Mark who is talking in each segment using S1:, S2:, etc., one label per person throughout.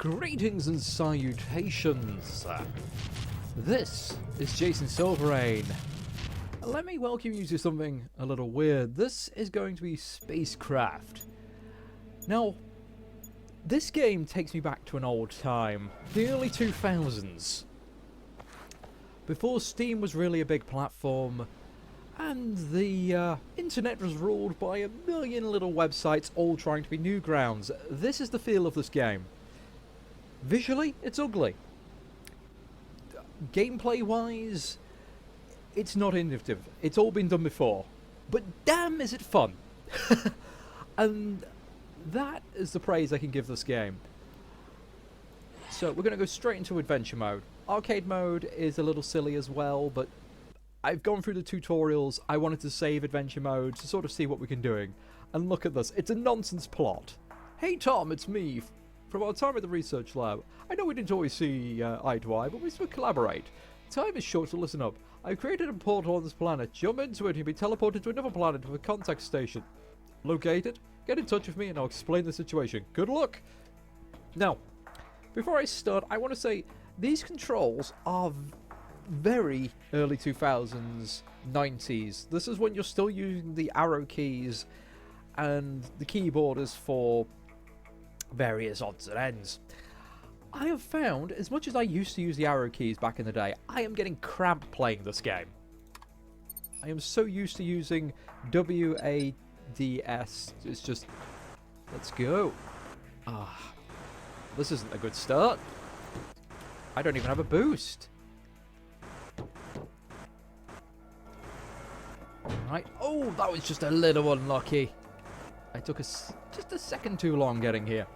S1: Greetings and salutations. This is Jason Silverain. Let me welcome you to something a little weird. This is going to be SpaceKraft. Now, this game takes me back to an old time, the early 2000s. Before Steam was really a big platform, and the internet was ruled by a million little websites all trying to be newgrounds. This is the feel of this game. Visually, it's ugly. Gameplay-wise, it's not innovative. It's all been done before. But damn, is it fun! And that is the praise I can give this game. So we're going to go straight into adventure mode. Arcade mode is a little silly as well, but I've gone through the tutorials. I wanted to save adventure mode to sort of see what we can doing. And look at this. It's a nonsense plot. Hey Tom, it's me. From our time at the research lab, I know we didn't always see eye to eye, but we still collaborate. Time is short, so listen up. I've created a portal on this planet. Jump into it and you'll be teleported to another planet with a contact station. Locate it, get in touch with me, and I'll explain the situation. Good luck! Now, before I start, I want to say these controls are very early 2000s, 90s. This is when you're still using the arrow keys, and the keyboard is for various odds and ends. I have found, as much as I used to use the arrow keys back in the day, I am getting cramped playing this game. I am so used to using WADS. It's just, let's go. This isn't a good start. I don't even have a boost. Right. Oh, that was just a little unlucky. I took just a second too long getting here.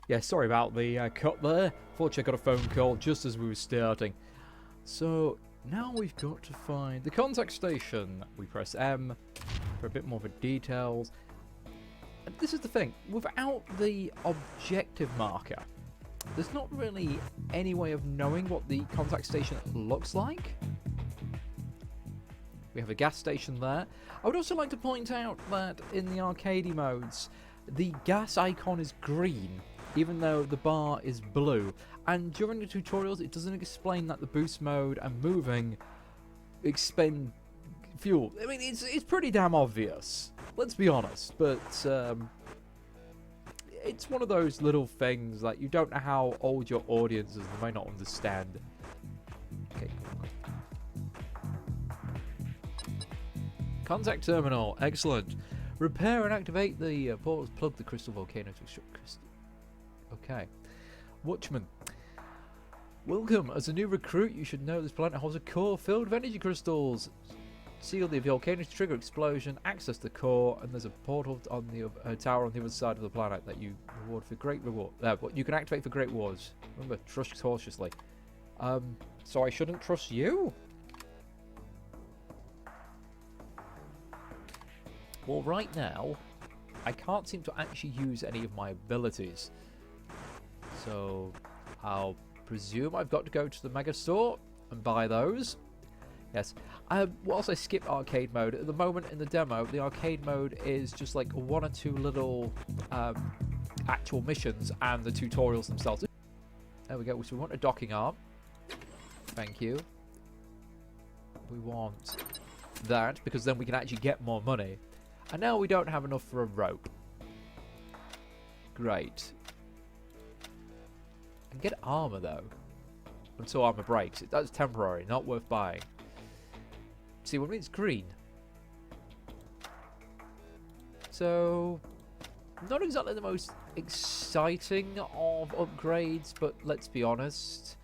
S1: Yeah, sorry about the cut there. Fortunately, I got a phone call just as we were starting. So, now we've got to find the contact station. We press M for a bit more of the details. And this is the thing. Without the objective marker, there's not really any way of knowing what the contact station looks like. We have a gas station there. I would also like to point out that in the arcade modes, the gas icon is green, even though the bar is blue. And during the tutorials, it doesn't explain that the boost mode and moving expend fuel. I mean, it's pretty damn obvious. Let's be honest. But it's one of those little things that you don't know how old your audience is. They might not understand. Okay. Contact terminal, excellent. Repair and activate the portals. Plug the crystal volcano to extract crystal. Okay. Watchman. Welcome. As a new recruit, you should know this planet holds a core filled with energy crystals. Seal the volcano to trigger explosion. Access the core, and there's a portal on the tower on the other side of the planet that you reward for great reward. You can activate for great rewards. Remember, trust cautiously. So I shouldn't trust you? Well, right now, I can't seem to actually use any of my abilities. So, I'll presume I've got to go to the Mega Store and buy those. Yes. Whilst I skip arcade mode, at the moment in the demo, the arcade mode is just like one or two little actual missions and the tutorials themselves. There we go. So we want a docking arm. Thank you. We want that, because then we can actually get more money. And now we don't have enough for a rope. Great. And get armor though. Until armor breaks. That's temporary, not worth buying. See, when it's green. So, not exactly the most exciting of upgrades, but let's be honest.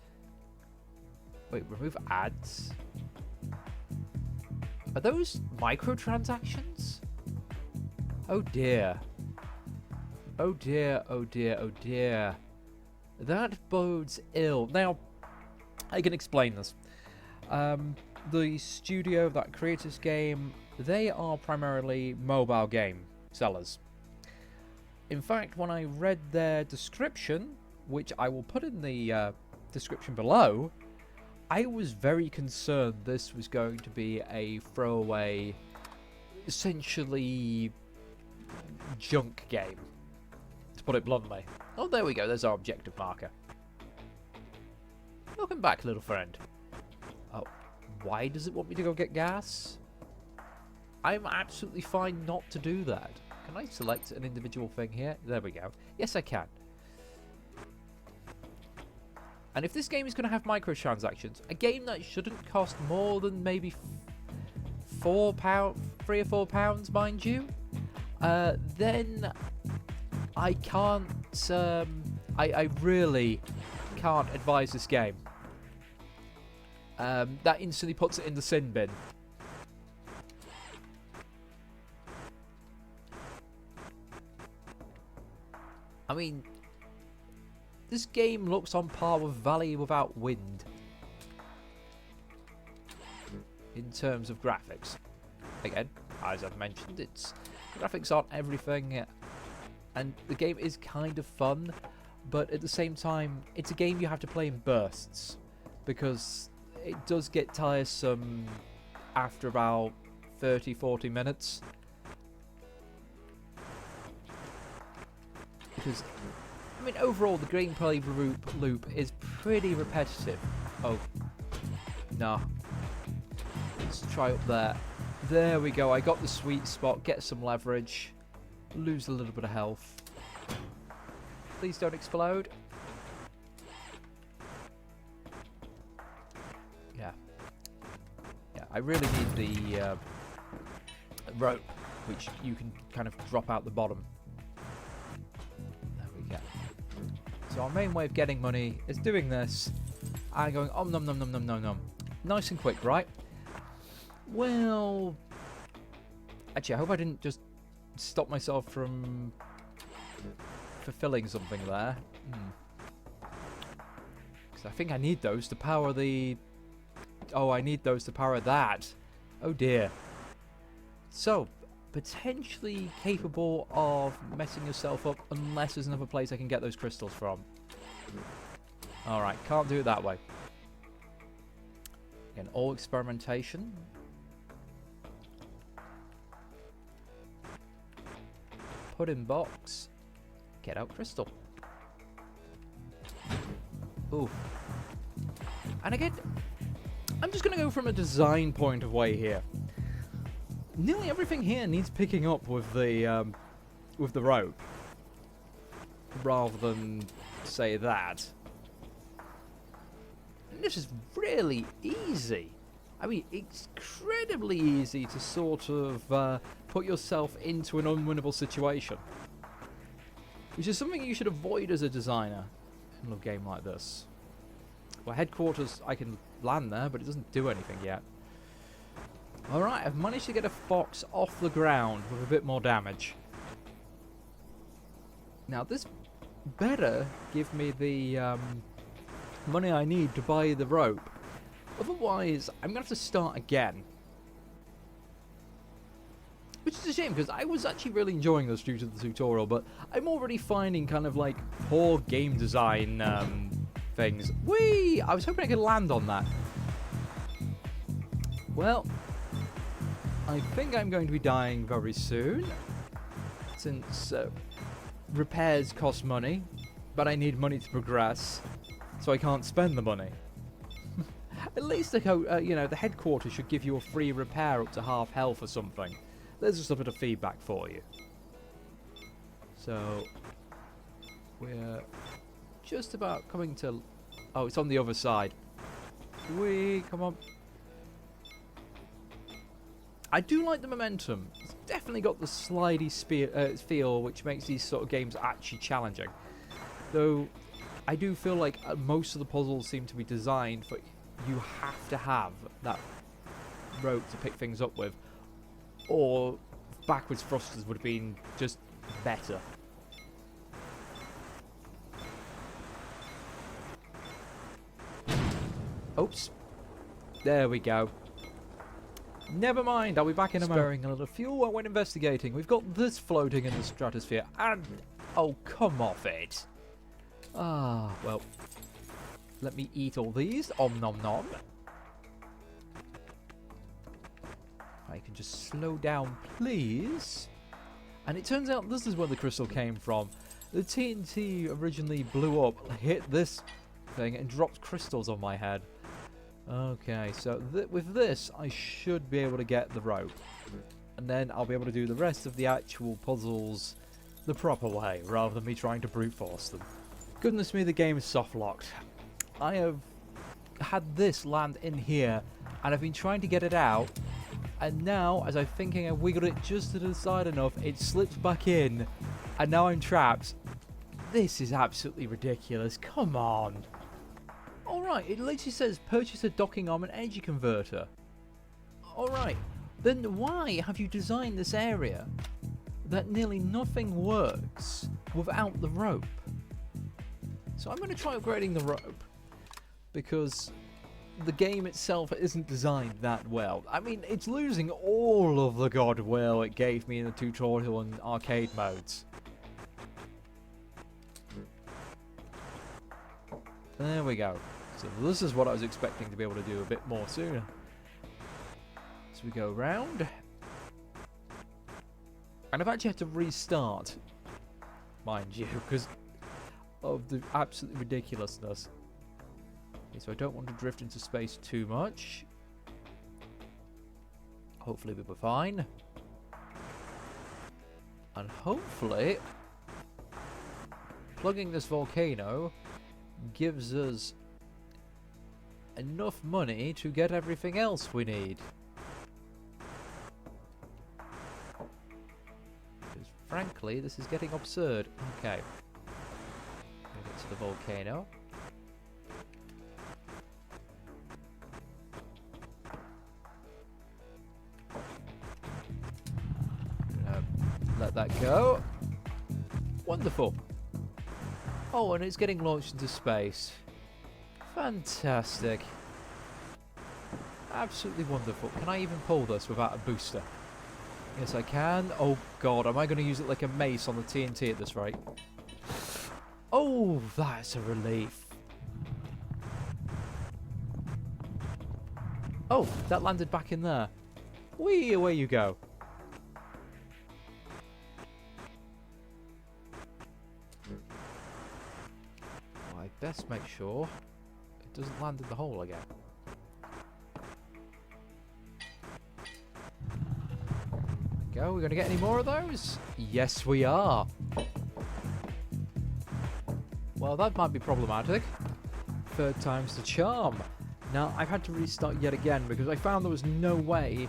S1: Wait, remove ads? Are those microtransactions? Oh dear. Oh dear, oh dear, oh dear. That bodes ill. Now, I can explain this. The studio that creates this game, they are primarily mobile game sellers. In fact, when I read their description, which I will put in the description below, I was very concerned this was going to be a throwaway, essentially junk game. put it bluntly. Oh, there we go. There's our objective marker. Welcome back, little friend. Oh, why does it want me to go get gas? I'm absolutely fine not to do that. Can I select an individual thing here? There we go. Yes, I can. And if this game is going to have microtransactions, a game that shouldn't cost more than maybe £3 or £4, mind you, then I can't. I really can't advise this game. That instantly puts it in the sin bin. I mean, this game looks on par with Valley Without Wind in terms of graphics. Again, as I've mentioned, the graphics aren't everything, and the game is kind of fun, but at the same time, it's a game you have to play in bursts, because it does get tiresome after about 30-40 minutes. Because, I mean, overall, the gameplay loop is pretty repetitive. Oh, no. Let's try up there. There we go. I got the sweet spot. Get some leverage. Lose a little bit of health. Please don't explode. Yeah. Yeah, I really need the rope, which you can kind of drop out the bottom. So our main way of getting money is doing this and going nom nom nom nom nom nom. Nice and quick, right? Well, actually, I hope I didn't just stop myself from fulfilling something there. Because I think I need those to power the... Oh, I need those to power that. Oh dear. So, potentially capable of messing yourself up unless there's another place I can get those crystals from. Alright, can't do it that way. Again, all experimentation. Put in box. Get out crystal. Ooh. And again, I'm just going to go from a design point of way here. Nearly everything here needs picking up with the rope, rather than say that. And this is really easy. I mean, it's incredibly easy to sort of put yourself into an unwinnable situation, which is something you should avoid as a designer in a game like this. Well, headquarters, I can land there, but it doesn't do anything yet. Alright, I've managed to get a fox off the ground with a bit more damage. Now, this better give me the money I need to buy the rope. Otherwise, I'm going to have to start again. Which is a shame, because I was actually really enjoying this due to the tutorial, but I'm already finding kind of like poor game design things. Whee! I was hoping I could land on that. Well, I think I'm going to be dying very soon, since repairs cost money, but I need money to progress, so I can't spend the money. At least you know, the headquarters should give you a free repair up to half health or something. There's just a bit of feedback for you. So we're just about coming to... Oh, it's on the other side. Come on. I do like the momentum. It's definitely got the slidey feel, which makes these sort of games actually challenging. Though I do feel like most of the puzzles seem to be designed for you have to have that rope to pick things up with, or backwards thrusters would have been just better. Oops. There we go. Never mind, I'll be back in a moment. Sparing a little fuel while we're investigating. We've got this floating in the stratosphere, and... Oh, come off it. Ah, well. Let me eat all these. Om nom nom. I can just slow down, please. And it turns out this is where the crystal came from. The TNT originally blew up, hit this thing, and dropped crystals on my head. Okay, so with this, I should be able to get the rope. And then I'll be able to do the rest of the actual puzzles the proper way, rather than me trying to brute force them. Goodness me, the game is soft locked. I have had this land in here, and I've been trying to get it out, and now, as I'm thinking I wiggled it just to the side enough, it slips back in, and now I'm trapped. This is absolutely ridiculous. Come on. Alright, it literally says purchase a docking arm and energy converter. Alright, then why have you designed this area that nearly nothing works without the rope? So I'm going to try upgrading the rope, because the game itself isn't designed that well. I mean, it's losing all of the goodwill it gave me in the tutorial and arcade modes. There we go. So this is what I was expecting to be able to do a bit more sooner. So we go round. And I've actually had to restart, mind you, because of the absolute ridiculousness. Okay, so I don't want to drift into space too much. Hopefully we'll be fine. And hopefully plugging this volcano gives us enough money to get everything else we need. Because frankly, this is getting absurd. Okay. Get to the volcano. Let that go. Wonderful. Oh, and it's getting launched into space. Fantastic. Absolutely wonderful. Can I even pull this without a booster? Yes, I can. Oh, God. Am I going to use it like a mace on the TNT at this rate? Oh, that's a relief. Oh, that landed back in there. Whee, away you go. I best make sure it doesn't land in the hole again. Go, we're going to get any more of those? Yes, we are. Well, that might be problematic. Third time's the charm. Now, I've had to restart yet again because I found there was no way,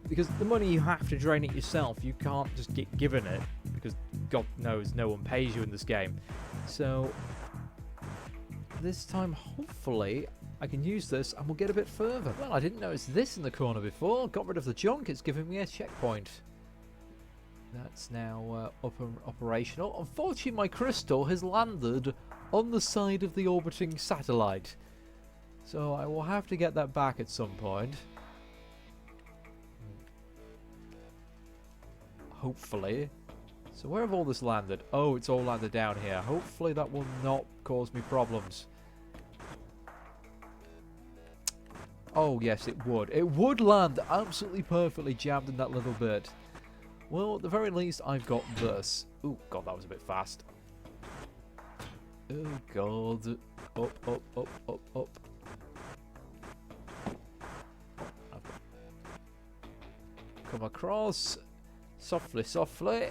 S1: because the money you have to drain it yourself. You can't just get given it, because God knows no one pays you in this game. So this time, hopefully, I can use this and we'll get a bit further. Well, I didn't notice this in the corner before. Got rid of the junk. It's giving me a checkpoint. That's now operational. Unfortunately, my crystal has landed on the side of the orbiting satellite. So I will have to get that back at some point. Hopefully. So where have all this landed? Oh, it's all landed down here. Hopefully that will not cause me problems. Oh, yes, it would. It would land absolutely perfectly jammed in that little bit. Well, at the very least, I've got this. Oh, God, that was a bit fast. Oh, God. Up, up, up, up, up. Come across. Softly, softly.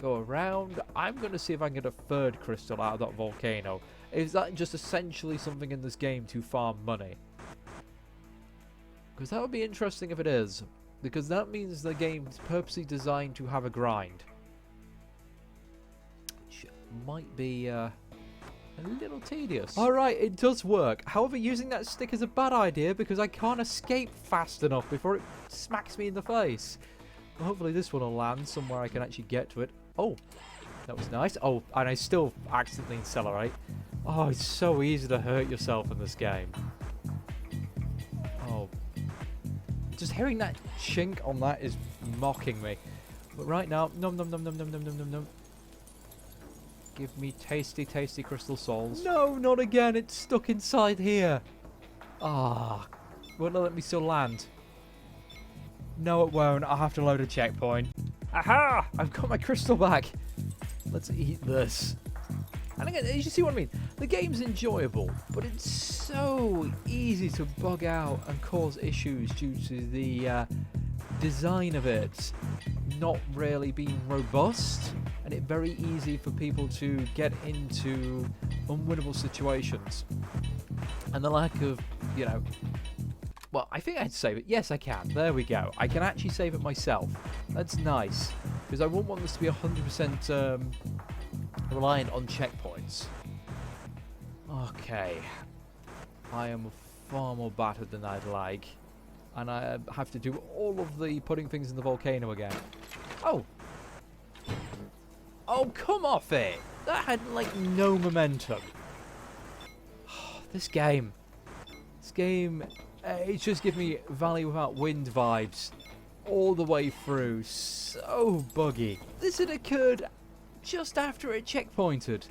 S1: Go around. I'm going to see if I can get a third crystal out of that volcano. Is that just essentially something in this game to farm money? Because that would be interesting if it is. Because that means the game's purposely designed to have a grind. Which might be a little tedious. Alright, it does work. However, using that stick is a bad idea because I can't escape fast enough before it smacks me in the face. Well, hopefully this one will land somewhere I can actually get to it. Oh, that was nice. Oh, and I still accidentally accelerate. Oh, it's so easy to hurt yourself in this game. Oh. Just hearing that chink on that is mocking me. But right now, num num num num num num num num num. Give me tasty, tasty crystal souls. No, not again. It's stuck inside here. Ah. Won't let me still land. No, it won't. I'll have to load a checkpoint. Aha! I've got my crystal back. Let's eat this. And again, you see what I mean? The game's enjoyable, but it's so easy to bug out and cause issues due to the design of it not really being robust, and it very easy for people to get into unwinnable situations. And the lack of, you know, well, I think I'd save it. Yes, I can. There we go. I can actually save it myself. That's nice, because I wouldn't want this to be 100% reliant on checkpoints. Okay. I am far more battered than I'd like. And I have to do all of the putting things in the volcano again. Oh! Oh, come off it! That had, like, no momentum. This game. It's just giving me Valley Without Wind vibes all the way through. So buggy. This had occurred just after it checkpointed.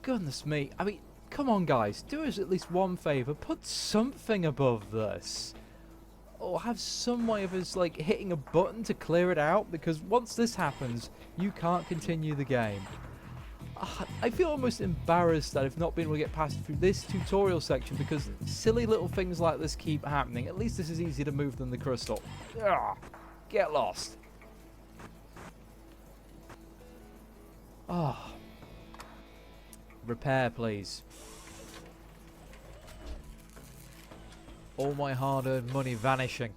S1: Goodness me. I mean, come on, guys. Do us at least one favour. Put something above this. Or have some way of us, like, hitting a button to clear it out. Because once this happens, you can't continue the game. I feel almost embarrassed that I've not been able to get past through this tutorial section because silly little things like this keep happening. At least this is easier to move than the crystal. Ugh, get lost. Oh. Repair, please. All my hard-earned money vanishing.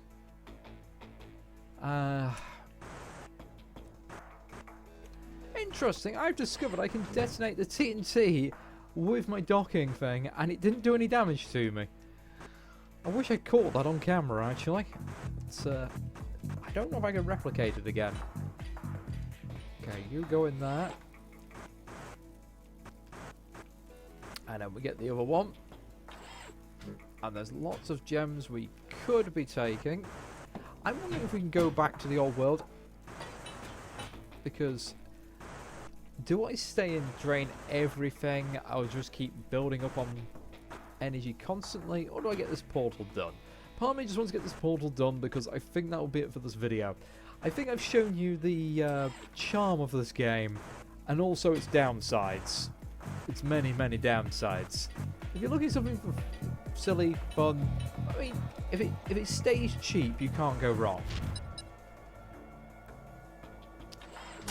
S1: Interesting. I've discovered I can detonate the TNT with my docking thing, and it didn't do any damage to me. I wish I'd caught that on camera, actually. It's, I don't know if I can replicate it again. Okay, you go in there. And then we get the other one. And there's lots of gems we could be taking. I'm wondering if we can go back to the old world. Because do I stay and drain everything? I'll just keep building up on energy constantly. Or do I get this portal done? Part of me just wants to get this portal done because I think that will be it for this video. I think I've shown you the charm of this game. And also its downsides. Its many, many downsides. If you're looking for something for silly, fun, I mean, if it stays cheap, you can't go wrong.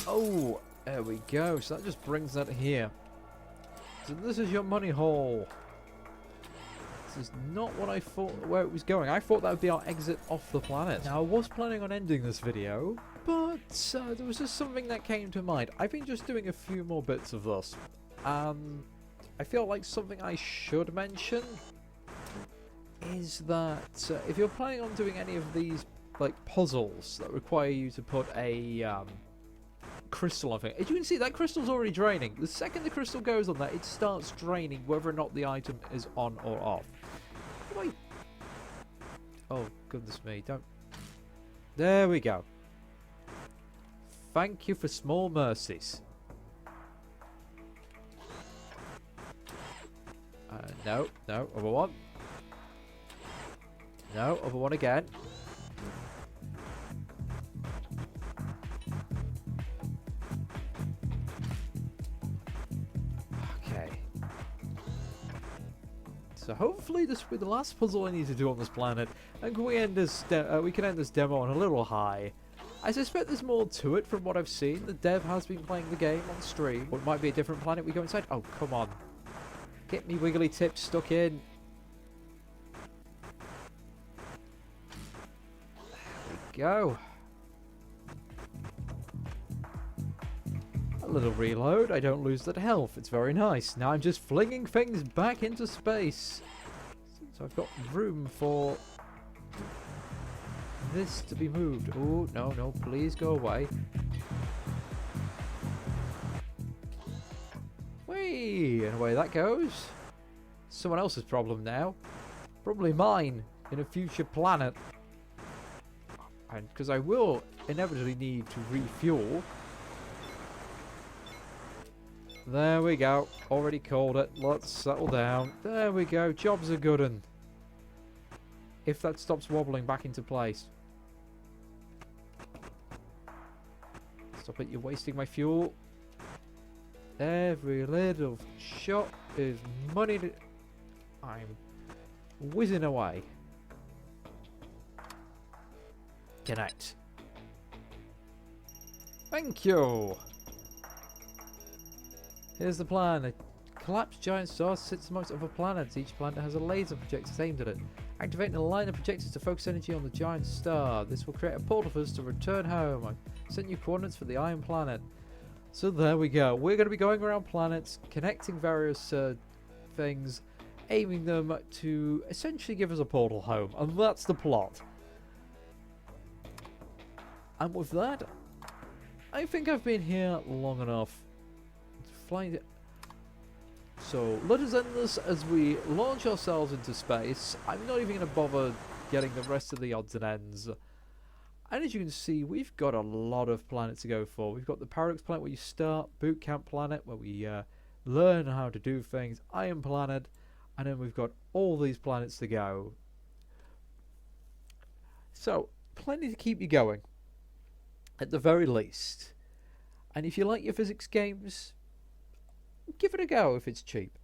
S1: Oh, there we go. So that just brings that here. So this is your money haul. This is not what I thought where it was going. I thought that would be our exit off the planet. Now, I was planning on ending this video, but there was just something that came to mind. I've been just doing a few more bits of this. I feel like something I should mention is that if you're planning on doing any of these like puzzles that require you to put a crystal on it, as you can see, that crystal's already draining. The second the crystal goes on that, it starts draining whether or not the item is on or off. Oh, goodness me, don't. There we go. Thank you for small mercies. No, other one. No, other one again. Okay. So hopefully this will be the last puzzle I need to do on this planet, and we can end this demo on a little high. I suspect there's more to it from what I've seen. The dev has been playing the game on stream. Or it might be a different planet we go inside. Oh, come on. Get me wiggly tips stuck in. There we go. A little reload. I don't lose that health. It's very nice. Now I'm just flinging things back into space. So I've got room for this to be moved. Oh, no, please go away. And away that goes. Someone else's problem now. Probably mine in a future planet. And because I will inevitably need to refuel. There we go. Already called it. Let's settle down. There we go. Job's a good one. If that stops wobbling back into place. Stop it. You're wasting my fuel. Every little shot is money. I'm whizzing away. Connect. Thank you. Here's the plan. A collapsed giant star sits amongst other planets. Each planet has a laser projector aimed at it. Activating a line of projectors to focus energy on the giant star. This will create a portal for us to return home. I sent you coordinates for the Iron Planet. So there we go. We're going to be going around planets, connecting various things, aiming them to essentially give us a portal home. And that's the plot. And with that, I think I've been here long enough. Flying. So let us end this as we launch ourselves into space. I'm not even going to bother getting the rest of the odds and ends. And as you can see, we've got a lot of planets to go for. We've got the Paradox Planet where you start, Boot Camp Planet where we learn how to do things, Iron Planet, and then we've got all these planets to go. So, plenty to keep you going, at the very least. And if you like your physics games, give it a go if it's cheap.